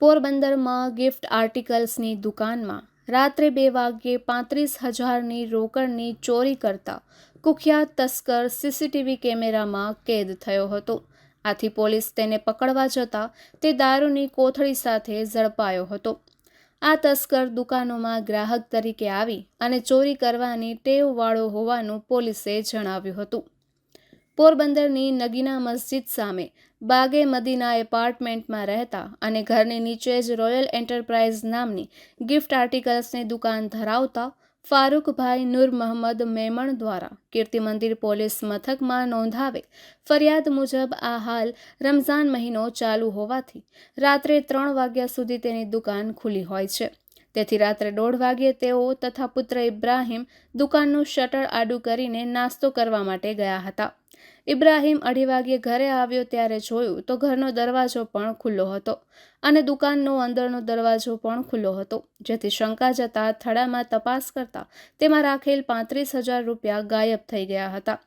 પોરબંદરમાં ગિફ્ટ આર્ટિકલ્સની દુકાનમાં રાત્રે 2 વાગ્યે 35,000ની રોકડની ચોરી કરતા કુખ્યાત તસ્કર સીસીટીવી કેમેરામાં કેદ થયો હતો. આથી પોલીસ તેને પકડવા જતા તે દારૂની કોથળી સાથે ઝડપાયો હતો. આ તસ્કર દુકાનોમાં ગ્રાહક તરીકે આવી અને ચોરી કરવાની ટેવવાળો હોવાનું પોલીસે જણાવ્યું હતું. પોરબંદરની નગીના મસ્જિદ સામે બાગે મદીના એપાર્ટમેન્ટમાં રહેતા અને ઘરની નીચે જ રોયલ એન્ટરપ્રાઇઝ નામની ગિફ્ટ આર્ટિકલ્સની દુકાન ધરાવતા ફારૂકભાઈ નૂર મહમદ મેમણ દ્વારા કીર્તિમંદિર પોલીસ મથકમાં નોંધાવેલ ફરિયાદ મુજબ આ હાલ રમઝાન મહિનો ચાલુ હોવાથી રાત્રે 3 વાગ્યા સુધી તેની દુકાન ખુલ્લી હોય છે. તેથી રાત્રે 1:30 વાગ્યે તેઓ તથા પુત્ર ઇબ્રાહીમ દુકાનનું શટર આડું કરીને નાસ્તો કરવા માટે ગયા હતા. ઇબ્રાહીમ 2:30 વાગ્યે ઘરે આવ્યો ત્યારે જોયું તો ઘરનો દરવાજો પણ ખુલ્લો હતો અને દુકાનનો અંદરનો દરવાજો પણ ખુલ્લો હતો, જેથી શંકા જતા થડામાં તપાસ કરતા તેમાં રાખેલ 35,000 રૂપિયા ગાયબ થઈ ગયા હતા.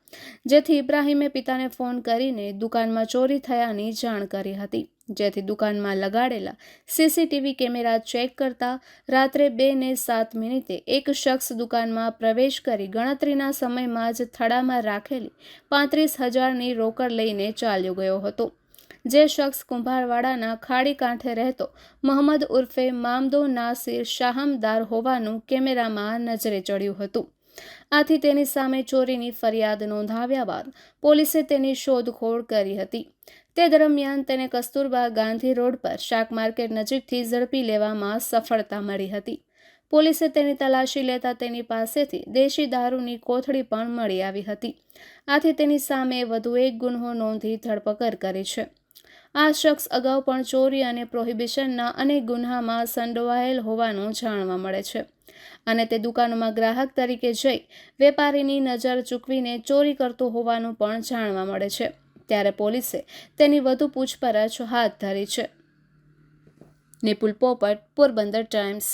જેથી ઇબ્રાહીમે પિતાને ફોન કરીને દુકાનમાં ચોરી થયાની જાણ કરી હતી. જેથી દુકાનમાં લગાડેલા સીસીટીવી કેમેરા ચેક કરતા રાત્રે 2:07 એક શખ્સ દુકાનમાં પ્રવેશ કરી ગણતરીના સમયમાં જ થડામાં રાખેલી 35,000ની રોકડ લઈને ચાલ્યો ગયો હતો. જે શખ્સ કુંભારવાડાના ખાડી કાંઠે રહેતો મોહમ્મદ ઉર્ફે મામદો નાસિર શાહમદાર હોવાનું કેમેરામાં નજરે ચડ્યું હતું. આથી તેની સામે ચોરીની ફરિયાદ નોંધાવ્યા બાદ પોલીસે તેની શોધખોળ કરી હતી. તે દરમિયાન તેને કસ્તુરબા ગાંધી રોડ પર શાક માર્કેટ નજીકથી ઝડપી લેવામાં સફળતા મળી હતી. પોલીસે તેની તલાશી લેતા તેની પાસેથી દેશી દારૂની કોથળી પણ મળી આવી હતી. આથી તેની સામે વધુ એક ગુન્હો નોંધી ધરપકડ કરી છે. આ શખ્સ અગાઉ પણ ચોરી અને પ્રોહિબિશનના અનેક ગુન્હામાં સંડોવાયેલ હોવાનું જાણવા મળે છે અને તે દુકાનોમાં ગ્રાહક તરીકે જઈ વેપારીની નજર ચૂકવીને ચોરી કરતો હોવાનું પણ જાણવા મળે છે. ત્યારે પોલીસે તેની વધુ પૂછપરછ હાથ ધરી છે. નિપુલ પોપટ, પોરબંદર ટાઈમ્સ.